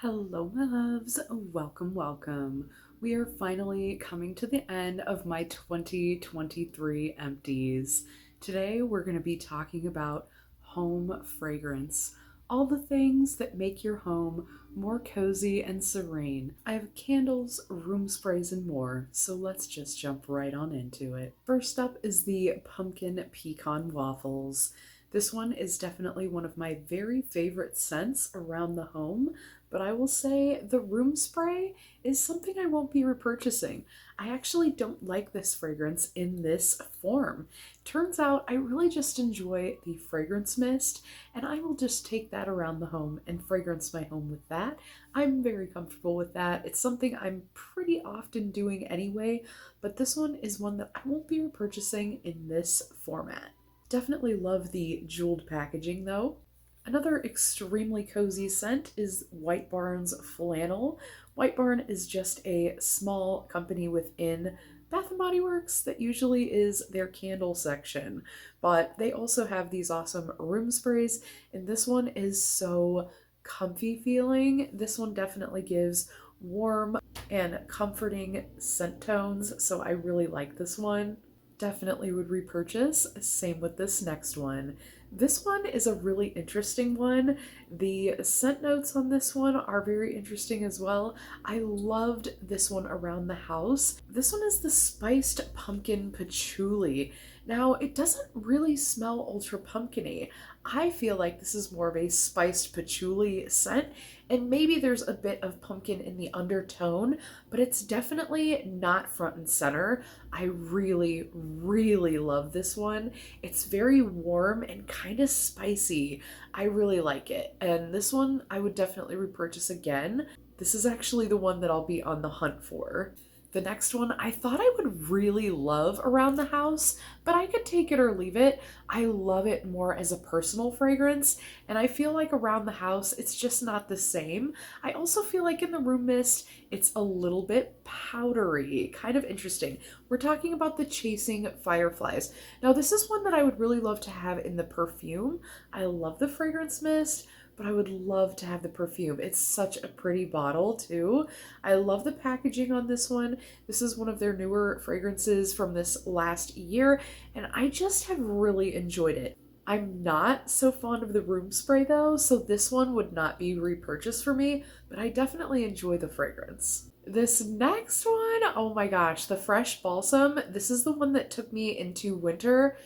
Hello, my loves. Welcome, welcome. We are finally coming to the end of my 2023 empties. Today, we're going to be talking about home fragrance, all the things that make your home more cozy and serene. I have candles, room sprays, and more, so let's just jump right on into it. First up is the pumpkin pecan waffles. This one is definitely one of my very favorite scents around the home, but I will say the room spray is something I won't be repurchasing. I actually don't like this fragrance in this form. Turns out I really just enjoy the fragrance mist, and I will just take that around the home and fragrance my home with that. I'm very comfortable with that. It's something I'm pretty often doing anyway, but this one is one that I won't be repurchasing in this format. Definitely love the jeweled packaging though. Another extremely cozy scent is White Barn's Flannel. White Barn is just a small company within Bath and Bodyworks that usually is their candle section, but they also have these awesome room sprays, and this one is so comfy feeling. This one definitely gives warm and comforting scent tones, so I really like this one. Definitely would repurchase. Same with this next one. This one is a really interesting one. The scent notes on this one are very interesting as well. I loved this one around the house. This one is the spiced pumpkin patchouli. Now, it doesn't really smell ultra pumpkiny. I feel like this is more of a spiced patchouli scent, and maybe there's a bit of pumpkin in the undertone, but it's definitely not front and center. I really, really love this one. It's very warm and kind of spicy. I really like it. And this one I would definitely repurchase again. This is actually the one that I'll be on the hunt for. The next one I thought I would really love around the house, but I could take it or leave it. I love it more as a personal fragrance, and I feel like around the house it's just not the same. I also feel like in the room mist it's a little bit powdery, kind of interesting. We're talking about the Chasing Fireflies. Now, this is one that I would really love to have in the perfume. I love the fragrance mist, but I would love to have the perfume. It's such a pretty bottle too. I love the packaging on this one. This is one of their newer fragrances from this last year, and I just have really enjoyed it. I'm not so fond of the room spray though, so this one would not be repurchased for me, but I definitely enjoy the fragrance. This next one, oh my gosh, the Fresh Balsam. This is the one that took me into winter.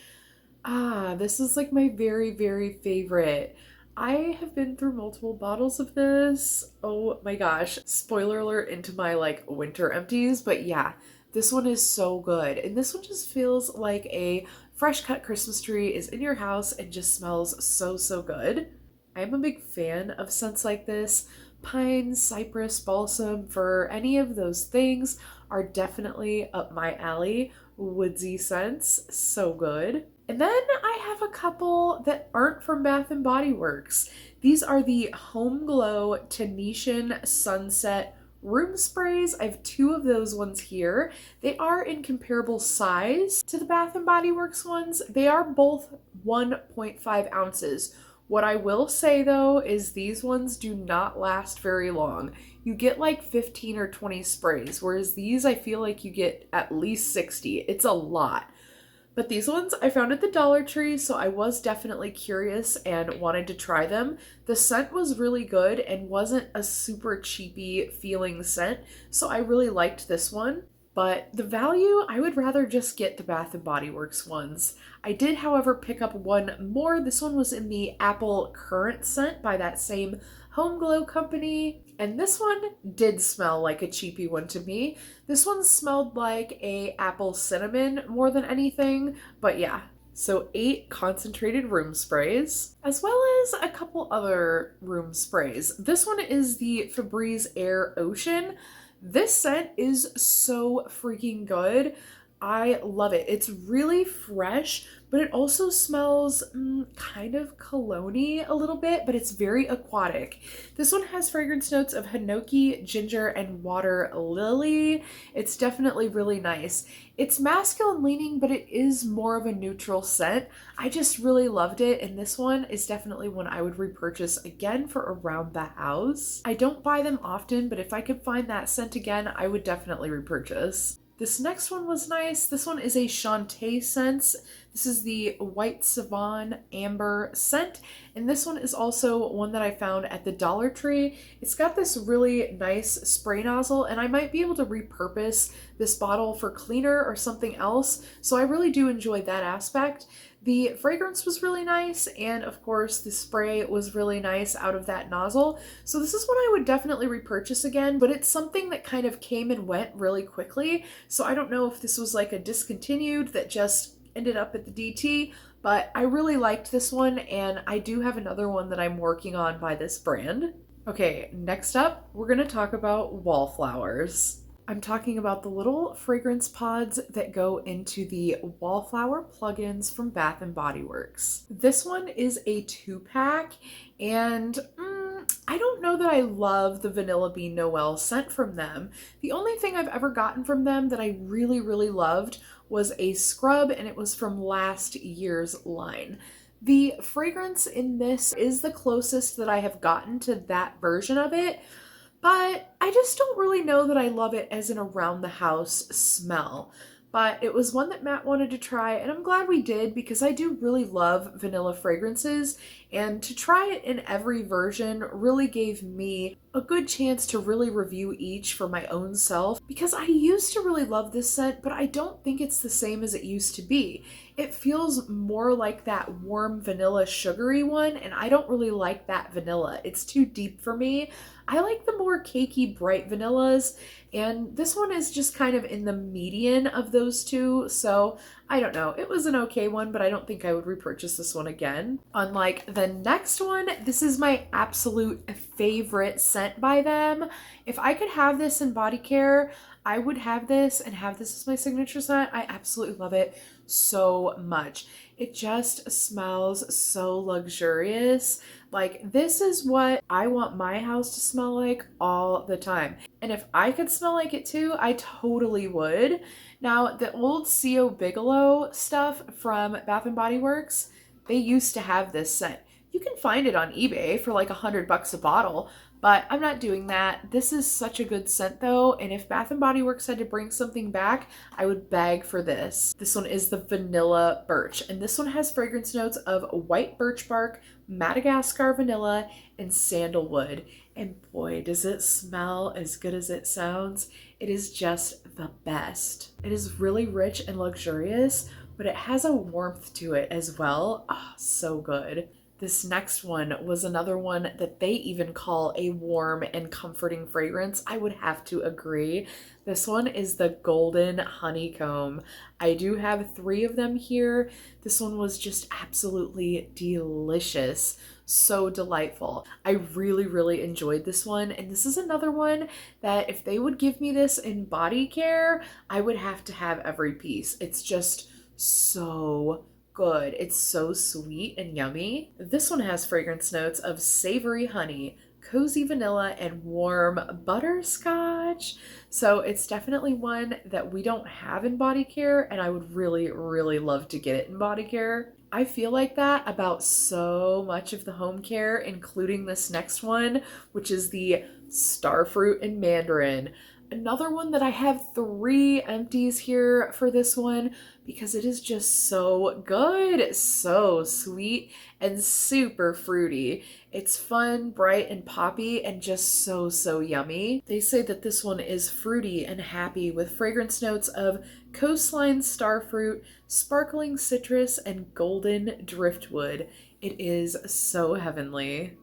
This is like my very, very favorite. I have been through multiple bottles of this. Oh my gosh. Spoiler alert into my like winter empties, but yeah, this one is so good. And this one just feels like a fresh cut Christmas tree is in your house and just smells so, so good. I'm a big fan of scents like this. Pine, cypress, balsam, fir, any of those things are definitely up my alley. Woodsy scents, so good. And then I have a couple that aren't from Bath and Bodyworks. These are the Home Glow Tanetian Sunset room sprays. I have two of those ones here. They are in comparable size to the Bath and Body Works ones. They are both 1.5 ounces. What I will say though is these ones do not last very long. You get like 15 or 20 sprays, whereas these I feel like you get at least 60. It's a lot. But these ones I found at the Dollar Tree, so I was definitely curious and wanted to try them. The scent was really good and wasn't a super cheapy feeling scent, so I really liked this one. But the value, I would rather just get the Bath and Body Works ones. I did, however, pick up one more. This one was in the Apple Currant scent by that same Home Glow company. And this one did smell like a cheapy one to me. This one smelled like a apple cinnamon more than anything, but yeah. So 8 concentrated room sprays, as well as a couple other room sprays. This one is the Febreze Air Ocean. This scent is so freaking good. I love it. It's really fresh, but it also smells kind of cologne-y a little bit, but it's very aquatic. This one has fragrance notes of hinoki, ginger, and water lily. It's definitely really nice. It's masculine leaning, but it is more of a neutral scent. I just really loved it, and this one is definitely one I would repurchase again for around the house. I don't buy them often, but if I could find that scent again, I would definitely repurchase. This next one was nice. This one is a Shantae scent. This is the White Savon Amber scent, and this one is also one that I found at the Dollar Tree. It's got this really nice spray nozzle, and I might be able to repurpose this bottle for cleaner or something else, so I really do enjoy that aspect. The fragrance was really nice, and of course the spray was really nice out of that nozzle. So this is one I would definitely repurchase again, but it's something that kind of came and went really quickly. So I don't know if this was like a discontinued that just ended up at the DT, but I really liked this one, and I do have another one that I'm working on by this brand. Okay, next up, we're gonna talk about wallflowers. I'm talking about the little fragrance pods that go into the wallflower plugins from Bath and Bodyworks. This one is a 2-pack, and I don't know that I love the Vanilla Bean Noel scent from them. The only thing I've ever gotten from them that I really, really loved was a scrub, and it was from last year's line. The fragrance in this is the closest that I have gotten to that version of it, but I just don't really know that I love it as an around the house smell. But it was one that Matt wanted to try, and I'm glad we did because I do really love vanilla fragrances, and to try it in every version really gave me a good chance to really review each for my own self, because I used to really love this scent, but I don't think it's the same as it used to be. It feels more like that warm vanilla sugary one, and I don't really like that vanilla. It's too deep for me. I like the more cakey bright vanillas, and this one is just kind of in the median of those two, so I don't know. It was an okay one, but I don't think I would repurchase this one again. Unlike the next one, this is my absolute favorite scent by them. If I could have this in body care, I would have this and have this as my signature scent. I absolutely love it so much. It just smells so luxurious. Like, this is what I want my house to smell like all the time. And if I could smell like it too, I totally would. Now, the old C.O. Bigelow stuff from Bath and Bodyworks, they used to have this scent. You can find it on eBay for like $100 a bottle, but I'm not doing that. This is such a good scent though, and if Bath and Body Works had to bring something back, I would beg for this. This one is the Vanilla Birch, and this one has fragrance notes of white birch bark, Madagascar vanilla, and sandalwood. And boy, does it smell as good as it sounds. It is just the best. It is really rich and luxurious, but it has a warmth to it as well. Ah, so good. This next one was another one that they even call a warm and comforting fragrance. I would have to agree. This one is the Golden Honeycomb. I do have 3 of them here. This one was just absolutely delicious. So delightful. I really, really enjoyed this one. And this is another one that if they would give me this in body care, I would have to have every piece. It's just so good. It's so sweet and yummy. This one has fragrance notes of savory honey, cozy vanilla, and warm butterscotch. So it's definitely one that we don't have in body care, and I would really, really love to get it in body care. I feel like that about so much of the home care, including this next one, which is the Starfruit and Mandarin. Another one that I have 3 empties here for this one because it is just so good, so sweet, and super fruity. It's fun, bright, and poppy, and just so, so yummy. They say that this one is fruity and happy with fragrance notes of coastline starfruit, sparkling citrus, and golden driftwood. It is so heavenly.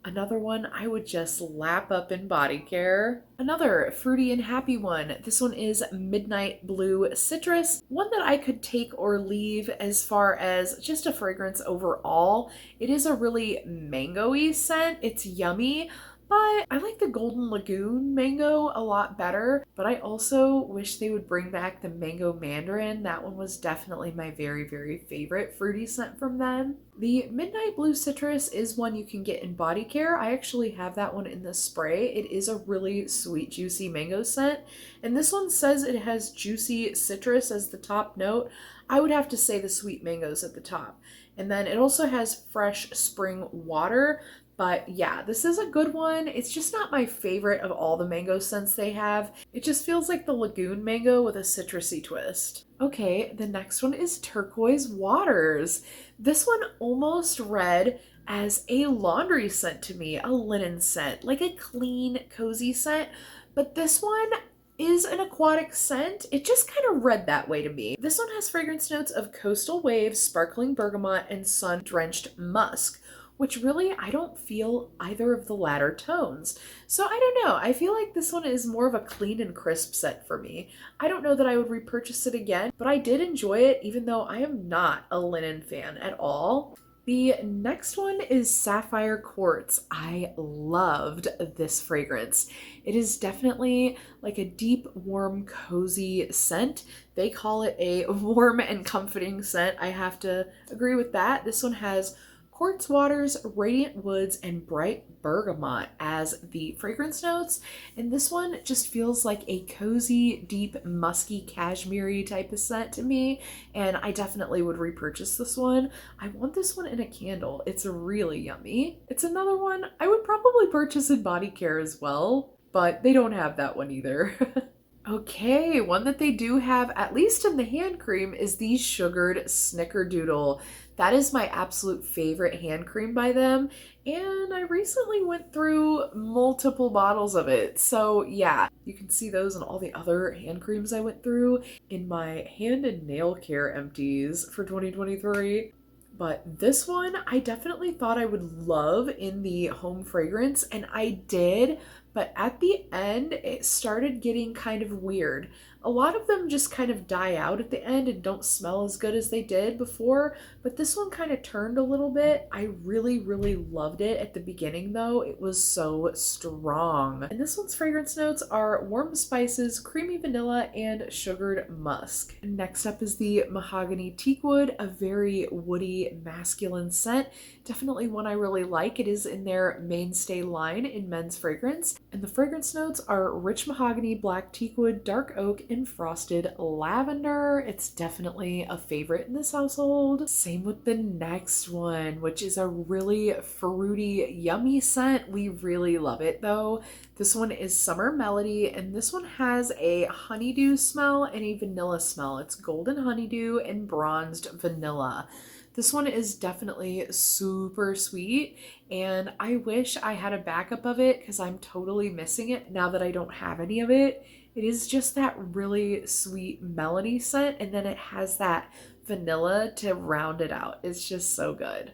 Another one I would just lap up in body care. Another fruity and happy one. This one is Midnight Blue Citrus. One that I could take or leave as far as just a fragrance overall. It is a really mango-y scent. It's yummy, but I like the Golden Lagoon mango a lot better, but I also wish they would bring back the mango mandarin. That one was definitely my very, very favorite fruity scent from them. The Midnight Blue Citrus is one you can get in body care. I actually have that one in the spray. It is a really sweet, juicy mango scent. And this one says it has juicy citrus as the top note. I would have to say the sweet mangoes at the top. And then it also has fresh spring water. But yeah, this is a good one. It's just not my favorite of all the mango scents they have. It just feels like the Lagoon mango with a citrusy twist. Okay, the next one is Turquoise Waters. This one almost read as a laundry scent to me, a linen scent, like a clean, cozy scent. But this one is an aquatic scent. It just kind of read that way to me. This one has fragrance notes of coastal waves, sparkling bergamot, and sun-drenched musk, which really I don't feel either of the latter tones. So I don't know. I feel like this one is more of a clean and crisp scent for me. I don't know that I would repurchase it again, but I did enjoy it even though I am not a linen fan at all. The next one is Sapphire Quartz. I loved this fragrance. It is definitely like a deep, warm, cozy scent. They call it a warm and comforting scent. I have to agree with that. This one has quartz waters, radiant woods, and bright bergamot as the fragrance notes. And this one just feels like a cozy, deep, musky, cashmere type of scent to me. And I definitely would repurchase this one. I want this one in a candle. It's really yummy. It's another one I would probably purchase in body care as well, but they don't have that one either. Okay, one that they do have, at least in the hand cream, is the Sugared Snickerdoodle. That is my absolute favorite hand cream by them, and I recently went through multiple bottles of it. So yeah, you can see those and all the other hand creams I went through in my hand and nail care empties for 2023. But this one, I definitely thought I would love in the home fragrance, and I did, but at the end, it started getting kind of weird. A lot of them just kind of die out at the end and don't smell as good as they did before, but this one kind of turned a little bit. I really, really loved it at the beginning though. It was so strong. And this one's fragrance notes are warm spices, creamy vanilla, and sugared musk. Next up is the Mahogany Teakwood, a very woody, masculine scent. Definitely one I really like. It is in their mainstay line in men's fragrance. And the fragrance notes are rich mahogany, black teakwood, dark oak, and frosted lavender. It's definitely a favorite in this household. Same with the next one, which is a really fruity, yummy scent. We really love it though. This one is Summer Melody, and this one has a honeydew smell and a vanilla smell. It's golden honeydew and bronzed vanilla. This one is definitely super sweet, and I wish I had a backup of it because I'm totally missing it now that I don't have any of it. It is just that really sweet melody scent, and then it has that vanilla to round it out. It's just so good.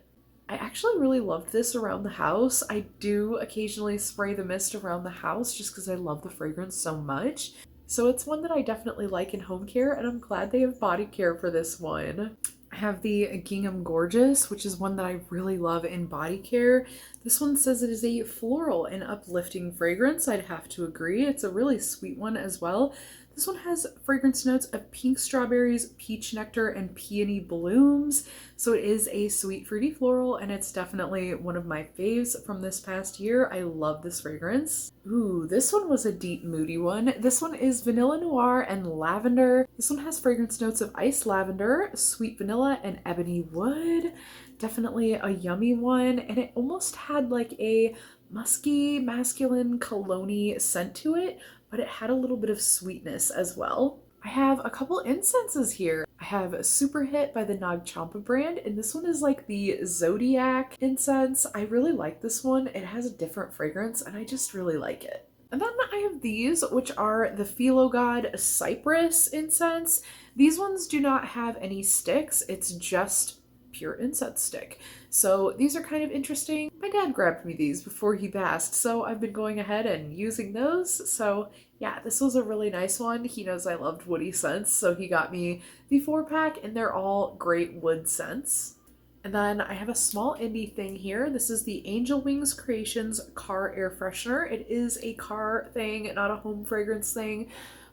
I actually really loved this around the house. I do occasionally spray the mist around the house just because I love the fragrance so much. So it's one that I definitely like in home care, and I'm glad they have body care for this one. I have the Gingham Gorgeous, which is one that I really love in body care. This one says it is a floral and uplifting fragrance. I'd have to agree. It's a really sweet one as well. This one has fragrance notes of pink strawberries, peach nectar, and peony blooms. So it is a sweet fruity floral, and it's definitely one of my faves from this past year. I love this fragrance. Ooh, this one was a deep moody one. This one is Vanilla Noir and Lavender. This one has fragrance notes of iced lavender, sweet vanilla, and ebony wood. Definitely a yummy one, and it almost had like a musky, masculine, cologne-y scent to it, but it had a little bit of sweetness as well. I have a couple incenses here. I have Super Hit by the Nag Champa brand, and this one is like the Zodiac incense. I really like this one. It has a different fragrance, and I just really like it. And then I have these, which are the Philo God Cypress incense. These ones do not have any sticks. It's just pure incense stick. So these are kind of interesting. My dad grabbed me these before he passed, so I've been going ahead and using those. So yeah, this was a really nice one. He knows I loved woody scents, so he got me the 4-pack, and they're all great wood scents. And then I have a small indie thing here. This is the Angel Wings Creations car air freshener. It is a car thing, not a home fragrance thing,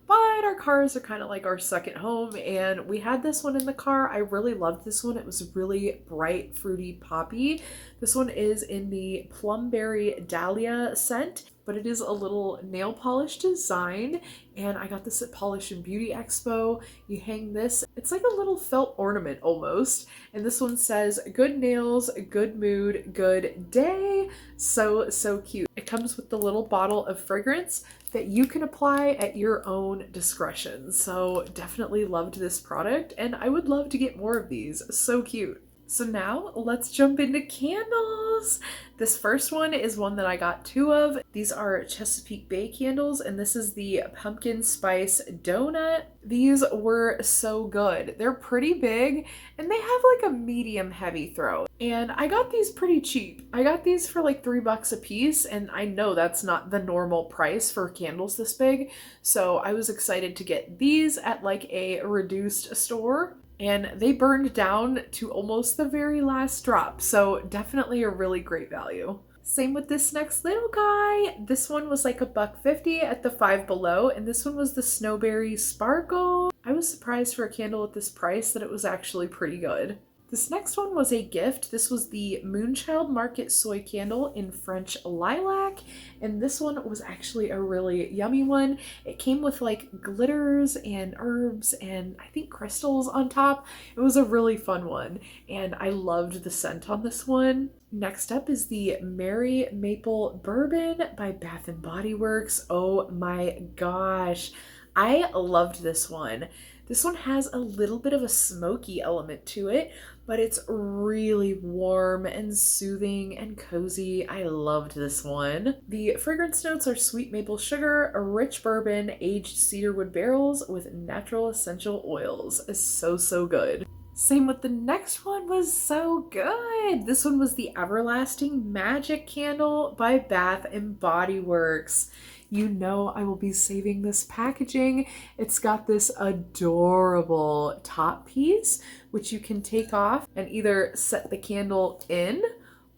but our cars are kind of like our second home, and we had this one in the car. I really loved this one. It was really bright, fruity, poppy. This one is in the Plumberry Dahlia scent, but it is a little nail polish design, and I got this at Polish and Beauty Expo. You hang this, it's like a little felt ornament almost, and this one says, good nails, good mood, good day. So cute. It comes with the little bottle of fragrance that you can apply at your own discretion. So definitely loved this product, and I would love to get more of these. So cute. So now let's jump into candles. This first one is one that I got 2 of. These are Chesapeake Bay candles, and this is the Pumpkin Spice Donut. These were so good. They're pretty big, and they have like a medium heavy throw. And I got these pretty cheap. I got these for like $3 a piece, and I know that's not the normal price for candles this big. So I was excited to get these at like a reduced store. And they burned down to almost the very last drop. So definitely a really great value. Same with this next little guy. This one was like $1.50 at the Five Below, and this one was the Snowberry Sparkle. I was surprised for a candle at this price that it was actually pretty good. This next one was a gift. This was the Moonchild Market Soy Candle in French Lilac, and this one was actually a really yummy one. It came with like glitters and herbs and I think crystals on top. It was a really fun one, and I loved the scent on this one. Next up is the Merry Maple Bourbon by Bath and Bodyworks. Oh my gosh, I loved this one. This one has a little bit of a smoky element to it, but it's really warm and soothing and cozy. I loved this one. The fragrance notes are sweet maple sugar, a rich bourbon, aged cedarwood barrels with natural essential oils. It's so good. Same with the next one, was so good. This one was the Everlasting Magic Candle by Bath and Body Works. You know I will be saving this packaging. It's got this adorable top piece, which you can take off and either set the candle in,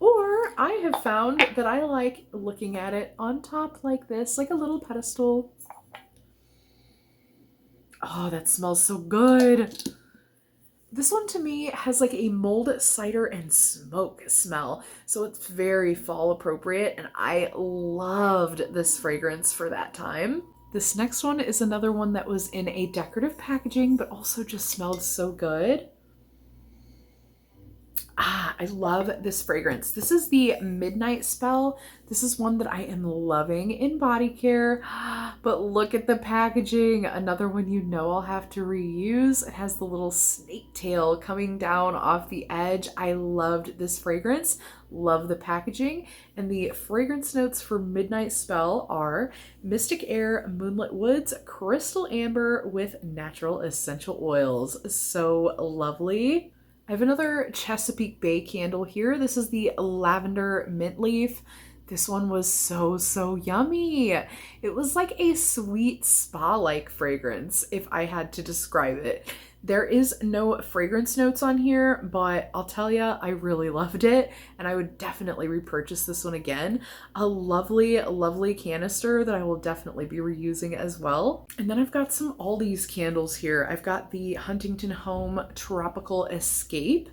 or I have found that I like looking at it on top like this, like a little pedestal. Oh, that smells so good. This one to me has like a mulled cider and smoke smell, so it's very fall appropriate, and I loved this fragrance for that time. This next one is another one that was in a decorative packaging, but also just smelled so good. I love this fragrance. This is the Midnight Spell. This is one that I am loving in body care, but look at the packaging. Another one you know I'll have to reuse. It has the little snake tail coming down off the edge. I loved this fragrance. Love the packaging. And the fragrance notes for Midnight Spell are Mystic Air, Moonlit Woods, Crystal Amber with natural essential oils. So lovely. I have another Chesapeake Bay candle here. This is the Lavender Mint Leaf. This one was so yummy. It was like a sweet spa-like fragrance, if I had to describe it. There is no fragrance notes on here, but I'll tell you, I really loved it, and I would definitely repurchase this one again. A lovely canister that I will definitely be reusing as well. And then I've got some Aldi's candles here. I've got the Huntington Home Tropical Escape.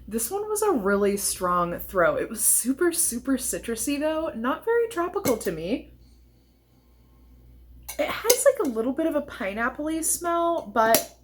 This one was a really strong throw. It was super citrusy though, not very tropical to me. It has like a little bit of a pineapple-y smell, but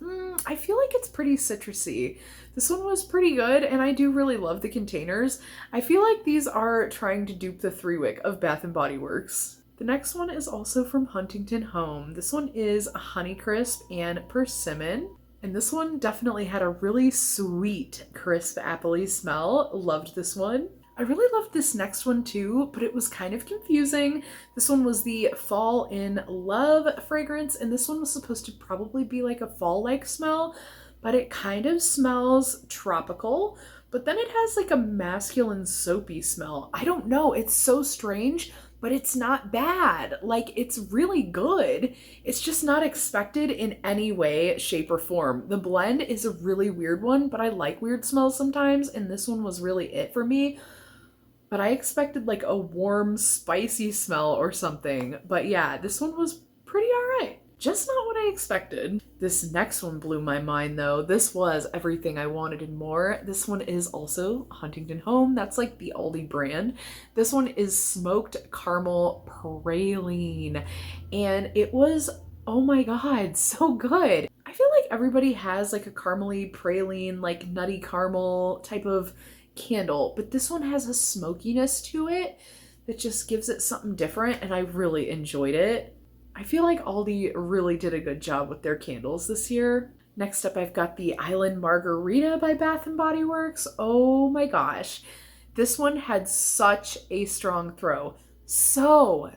I feel like it's pretty citrusy. This one was pretty good, and I do really love the containers. I feel like these are trying to dupe the 3-wick of Bath and Body Works. The next one is also from Huntington Home. This one is Honeycrisp and Persimmon. And this one definitely had a really sweet, crisp, apple-y smell. Loved this one. I really loved this next one too, but it was kind of confusing. This one was the Fall in Love fragrance, and this one was supposed to probably be like a fall-like smell, but it kind of smells tropical, but then it has like a masculine soapy smell. I don't know, it's so strange, but it's not bad. Like, it's really good. It's just not expected in any way, shape, or form. The blend is a really weird one, but I like weird smells sometimes, and this one was really it for me. But I expected like a warm, spicy smell or something. But yeah, this one was pretty alright. Just not what I expected. This next one blew my mind though. This was everything I wanted and more. This one is also Huntington Home. That's like the Aldi brand. This one is smoked caramel praline. And it was, oh my God, so good. I feel like everybody has like a caramely praline, like nutty caramel type of candle, but this one has a smokiness to it that just gives it something different, and I really enjoyed it. I feel like Aldi really did a good job with their candles this year. Next up, I've got the Island Margarita by Bath and Bodyworks. Oh my gosh. This one had such a strong throw. So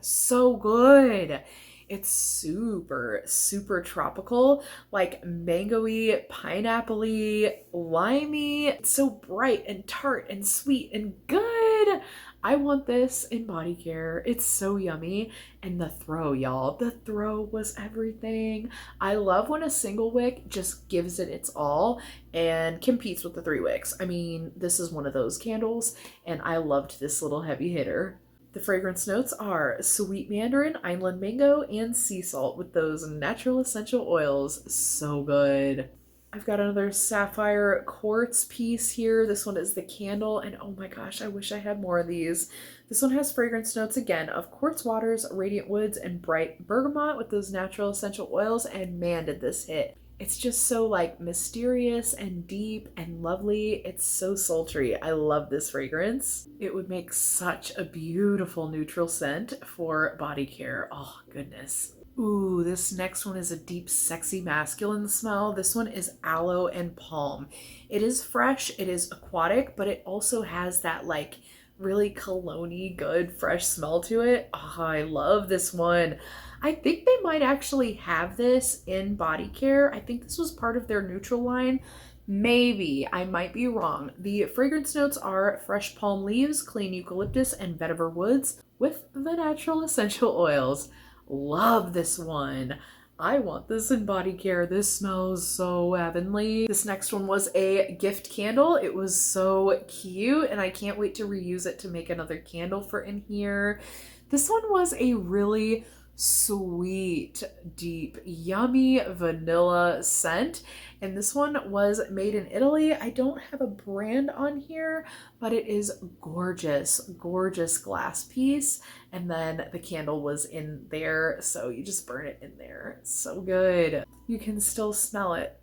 good. It's super, super tropical, like mango-y, pineapple-y, limey. It's so bright and tart and sweet and good. I want this in body care. It's so yummy. And the throw, y'all. The throw was everything. I love when a single wick just gives it its all and competes with the 3 wicks. I mean, this is one of those candles, and I loved this little heavy hitter. The fragrance notes are sweet mandarin, island mango, and sea salt with those natural essential oils. So good. I've got another sapphire quartz piece here. This one is the candle, and oh my gosh, I wish I had more of these. This one has fragrance notes again of quartz waters, radiant woods, and bright bergamot with those natural essential oils, and man, did this hit. It's just so like mysterious and deep and lovely. It's so sultry. I love this fragrance. It would make such a beautiful neutral scent for body care. Oh goodness. Ooh, this next one is a deep, sexy, masculine smell. This one is aloe and palm. It is fresh, it is aquatic, but it also has that like really cologne-y, good, fresh smell to it. Oh, I love this one. I think they might actually have this in body care. I think this was part of their neutral line. Maybe, I might be wrong. The fragrance notes are fresh palm leaves, clean eucalyptus, and vetiver woods with the natural essential oils. Love this one. I want this in body care. This smells so heavenly. This next one was a gift candle. It was so cute, and I can't wait to reuse it to make another candle for in here. This one was a really sweet, deep, yummy vanilla scent. And this one was made in Italy. I don't have a brand on here, but it is gorgeous, gorgeous glass piece. And then the candle was in there, so you just burn it in there. It's so good. You can still smell it.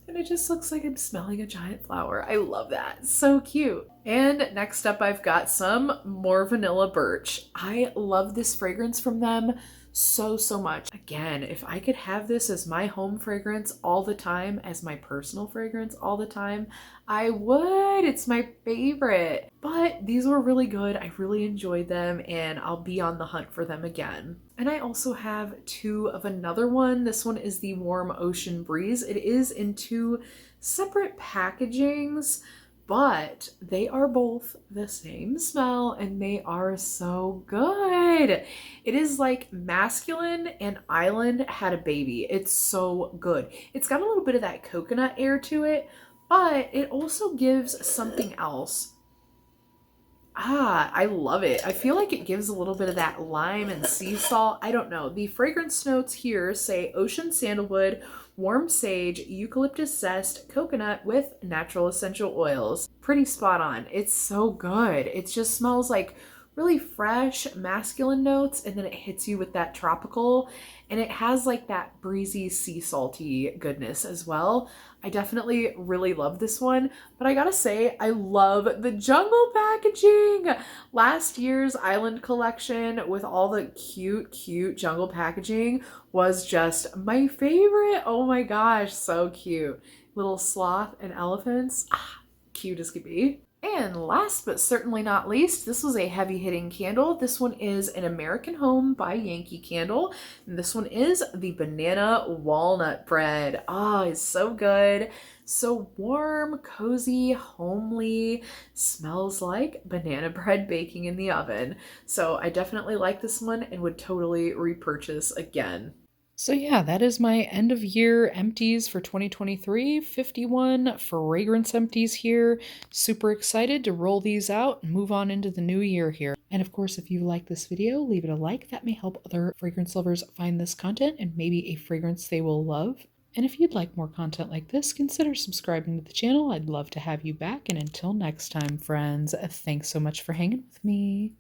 And it just looks like I'm smelling a giant flower. I love that. So cute. And next up, I've got some more vanilla birch. I love this fragrance from them so much. Again, if I could have this as my home fragrance all the time, as my personal fragrance all the time, I would. It's my favorite. But these were really good. I really enjoyed them, and I'll be on the hunt for them again. And I also have 2 of another one. This one is the Warm Ocean Breeze. It is in 2 separate packagings, but they are both the same smell, and they are so good. It is like masculine and island had a baby. It's so good. It's got a little bit of that coconut air to it, but it also gives something else. I love it. I feel like it gives a little bit of that lime and sea salt. I don't know. The fragrance notes here say ocean sandalwood, warm sage, eucalyptus zest, coconut with natural essential oils. Pretty spot on. It's so good. It just smells like really fresh masculine notes, and then it hits you with that tropical, and it has like that breezy sea salty goodness as well. I definitely really love this one, but I gotta say, I love the jungle packaging. Last year's Island collection with all the cute jungle packaging was just my favorite. Oh my gosh, so cute. Little sloth and elephants, cute as could be. And last but certainly not least, this was a heavy hitting candle. This one is an American Home by Yankee Candle. And this one is the banana walnut bread. Ah, it's so good. So warm, cozy, homely, smells like banana bread baking in the oven. So I definitely like this one and would totally repurchase again. So, yeah, that is my end of year empties for 2023. 51 fragrance empties here. Super excited to roll these out and move on into the new year here. And of course, if you like this video, leave it a like. That may help other fragrance lovers find this content and maybe a fragrance they will love. And if you'd like more content like this, consider subscribing to the channel. I'd love to have you back. And until next time, friends, thanks so much for hanging with me.